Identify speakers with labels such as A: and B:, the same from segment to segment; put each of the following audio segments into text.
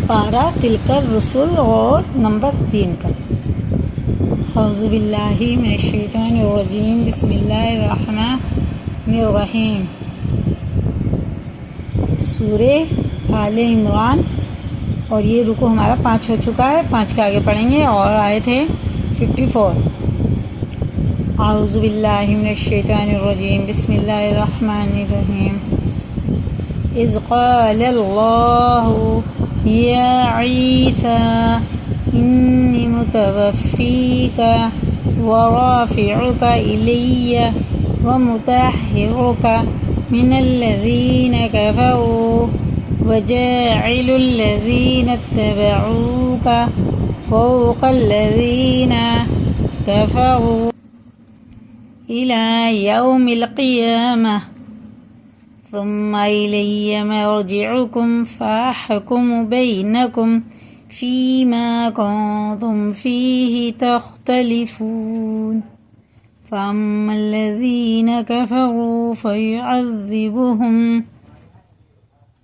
A: पारा तिलकर रसूल और नंबर 3 का। औज़ु बिल्लाहि मिनश शैतानिर रजीम बिस्मिल्लाहिर रहमानिर रहीम। सूरे आले इमरान, और ये रुको हमारा 5 हो चुका है, 5 के आगे पढ़ेंगे और आए थे 54। औज़ु बिल्लाहि मिनश शैतानिर रजीम बिस्मिल्लाहिर रहमानिर रहीम। इज़ क़ालल्लाहु या ईसा इन्नी मुतवफ़्फ़ीका व राफ़िउका इलैया व मुतahhiruका मिनल्लज़ीन कफ़रू व जाइलुल्लज़ीन इत्तबऊका फ़ौक़ल्लज़ीन कफ़रू इला यौमिल क़ियामह सुम्मा इलैया मर्जिउकुम फ़अहकुमु बैनकुम फ़ीमा कुन्तुम फ़ीहि तख़्तलिफ़ून फ़अम्मल्लज़ीन कफ़रू फ़युअज़्ज़िबुहुम।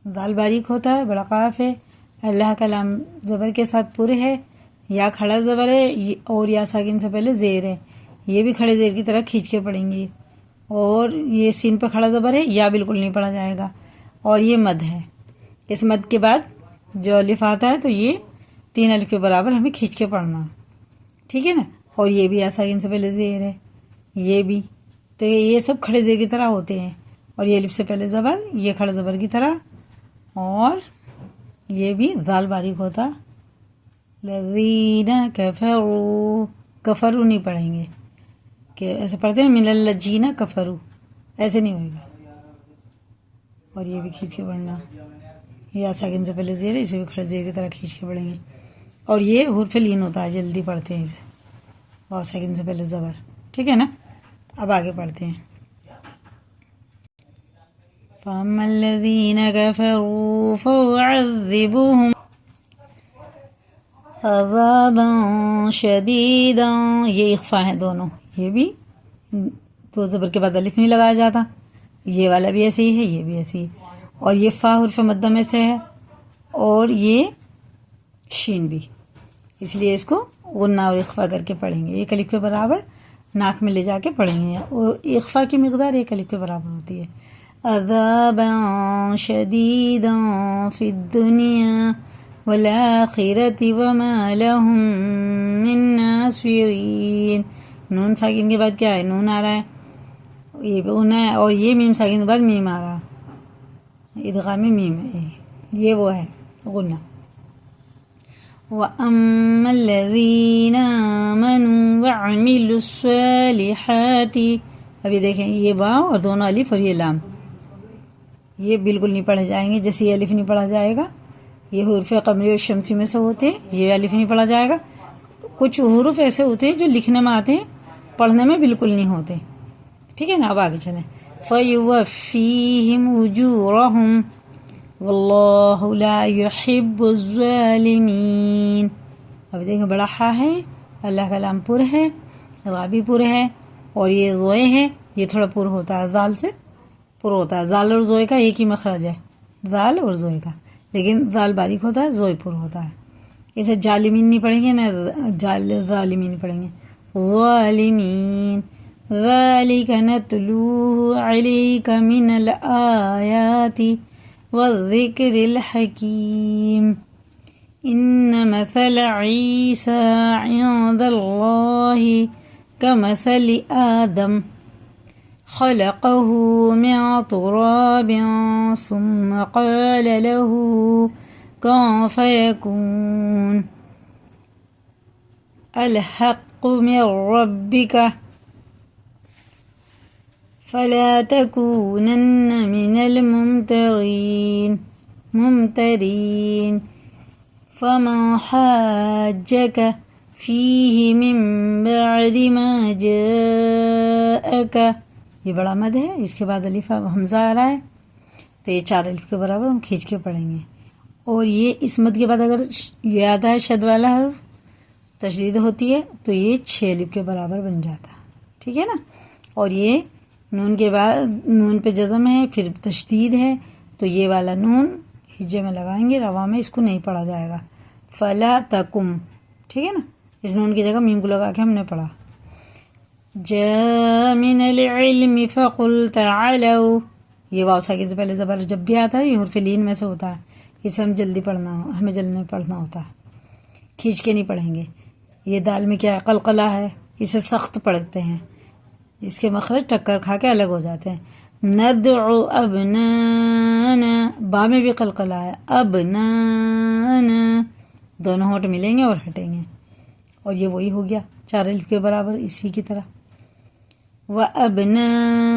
A: दाल बारीक होता है, बड़ा काफ है, अल्लाह का लाम ज़बर के साथ पूरे है, या खड़ा ज़बर है और या साकिन से पहले ज़ेर है, ये भी खड़े ज़ेर की तरह खींच के पढ़ेंगे। और ये सीन पे खड़ा ज़बर है, या बिल्कुल नहीं पढ़ा जाएगा। और ये मद है, इस मद के बाद जो अलिफ आता है तो ये 3 अलिफ के बराबर हमें खींच के पढ़ना, ठीक है ना। और ये भी या साकिन से पहले ज़ेर है, ये भी, तो ये सब खड़े ज़ेर की तरह होते हैं। और ये अलिफ से पहले ज़बर, ये खड़ा ज़बर की तरह, और ये भी दाल बारीक होता। लज़ीना कफ़रू, कफ़रू नहीं पढ़ेंगे कि ऐसे पढ़ते हैं मिनल्लज़ीना कफ़रू, ऐसे नहीं होएगा। और ये भी खींच के पढ़ना, या साकिन से पहले ज़ेर है, इसे भी खड़े ज़ेर की तरह खींच के पढ़ेंगे। और ये हुर्फ़ लीन होता है, जल्दी पढ़ते हैं इसे, और साकिन से पहले ज़बर, ठीक है ना। अब आगे पढ़ते हैं। फ़अम्मल्लज़ीन कफ़रू फ़युअज़्ज़िबुहुम अज़ाबन शदीदन, ये इख्फ़ा है दोनों, ये भी तो ज़बर के बाद अलिफ नहीं लगाया जाता, ये वाला भी ऐसे ही है, ये भी ऐसे ही। और ये फ़ा हुर्फ़ मद्दा में से है, और ये शीन भी, इसलिए इसको गुन्ना और इख्फ़ा करके पढ़ेंगे। एक अलिफ के बराबर नाक में ले जाके पढ़ेंगे, और इख्फ़ा की मिक़दार 1 अलिफ के बराबर होती है। अज़ाबन शदीदन फ़िद्दुनिया वल आखिरति वमा लहुम मिन नासिरीन। नून साकिन के बाद क्या है, नून आ रहा है, ये भी ऊन है, और ये मीम साकिन के बाद मीम आ रहा, इदगाम मीम है, ये वो है गुन्ना। वअम्मल्लज़ीना आमनू वअमिलुस्सालिहाति, अभी देखें ये वाव और दोनों अलिफ और ये लाम, ये बिल्कुल नहीं पढ़े जाएंगे, जैसे ये अलिफ नहीं पढ़ा जाएगा। ये हुर्फ़ क़मरी और शमसी में से होते हैं, ये अलिफ नहीं पढ़ा जाएगा। कुछ हुरूफ ऐसे होते हैं जो लिखने में आते हैं, पढ़ने में बिल्कुल नहीं होते, ठीक है ना। अब आगे चलें। फ़युवफ़्फ़ीहिम उजूरहुम वल्लाहु ला युहिब्बुज़्ज़ालिमीन। अब देखें बड़ा हा है, अल्लाह का लाम पुर है, रा भी पुर है, और ये ज़ोए है, ये थोड़ा पुर होता है, जाल से पुर होता है। जाल और ज़ोए का एक ही मखरज है, जाल और ज़ोए का, लेकिन जाल बारीक होता है, ज़ोए पुर होता है। इसे जालिमीन नहीं पढ़ेंगे ना, जालिमीन पढ़ेंगे, ज़ालिमीन। ज़ालिका नतलूहु अलैका मिनल आयाति वज़्ज़िक्रिल हकीम। इन्न मसल ईसा इंदल्लाहि कमसलि आदम खलक़हु मिन तुराबिन सुम्मा क़ाल लहू कुन फ़यकून। अल हक़्क़ु मिन रब्बिका फ़ला तकूनन्न मिनल मुमतरीन फ़मा हाज्जक फ़ीहि मिन बअदि मा जाअक। ये बड़ा मद है, इसके बाद अलिफ हमज़ा आ रहा है, तो ये 4 अलिफ के बराबर हम खींच के पढ़ेंगे। और ये इस मद के बाद अगर ये आता है शद वाला हर्फ, तशदीद होती है, तो ये 6 अलिफ के बराबर बन जाता, ठीक है ना। और ये नून के बाद नून पे जज़म है, फिर तशदीद है, तो ये वाला नून ہجے میں لگائیں گے، روا میں اس کو نہیں پڑھا جائے گا. فلا تکم، ٹھیک ہے نا، اس نون کی جگہ میم کو لگا کے ہم نے پڑھا. جاء من العلم فقل تعالوا، یہ واو ساکن سے پہلے زبر جب بھی آتا ہے یہ حرف لین میں سے ہوتا ہے، اسے ہمیں جلدی پڑھنا ہوتا ہے، کھینچ کے نہیں پڑھیں گے. یہ دال میں کیا قلقلہ ہے، اسے سخت پڑھتے ہیں، اس کے مخرج ٹکر کھا کے الگ ہو جاتے ہیں. ندعو ابنانا، با میں بھی قلقلہ ہے، ابنانا دونوں ہونٹ ملیں گے اور ہٹیں گے، اور یہ وہی ہو گیا 4 الف کے برابر اسی کی طرح. وَأَبْنَاءَكُمْ،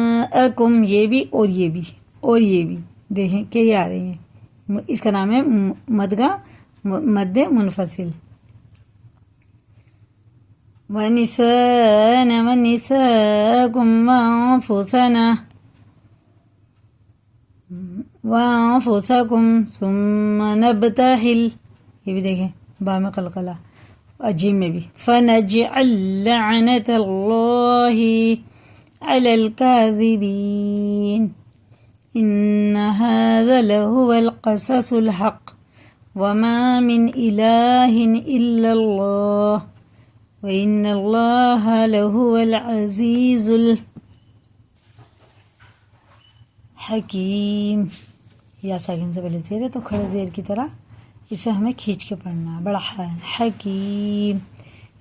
A: یہ بھی اور یہ بھی اور یہ بھی دیکھیں کہ یہ آ رہی ہیں، اس کا نام ہے مد منفصل. وَنِسَاءَنَا وَنِسَاءَكُمْ وَأَنفُسَكُمْ ثُمَّ نَبْتَهِلْ، یہ بھی دیکھیں با میں قلقلہ، عجیم میں بھی. فَنَجْعَلْ لَعْنَةَ اللَّهِ عَلَى الْكَاذِبِينَ إِنَّ هَذَا لَهُوَ الْقَصَصُ الْحَقُّ وَمَا مِنْ إِلَٰهٍ إِلَّا اللَّهُ وَإِنَّ اللَّهَ لَهُوَ الْعَزِيزُ الحکیم. یا ساکن سے پہلے زیر ہے تو کھڑے زیر کی طرح اسے ہمیں کھینچ کے پڑھنا ہے، بڑا ہے حکیم.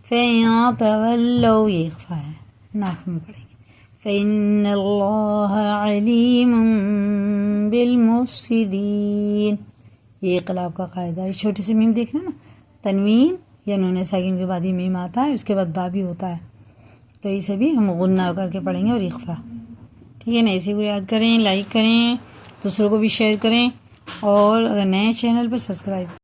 A: فَإِن تَوَلَّوْا، یہ اخفا ہے، ناک میں پڑھیں گے. فَإِنَّ اللَّهَ عَلِيمٌ بِالْمُفْسِدِينَ، یہ اقلاب کا قاعدہ ہے. چھوٹی سی میم دیکھنا نا، تنوین یا نون ساکن کے بعد یہ میم آتا ہے، اس کے بعد با بھی ہوتا ہے، تو اسے بھی ہم غنہ کر کے پڑھیں گے اور اخفا. ٹھیک ہے نا، اسی کو یاد کریں، لائک کریں، دوسروں کو بھی شیئر کریں، اور اگر نئے چینل پہ سبسکرائب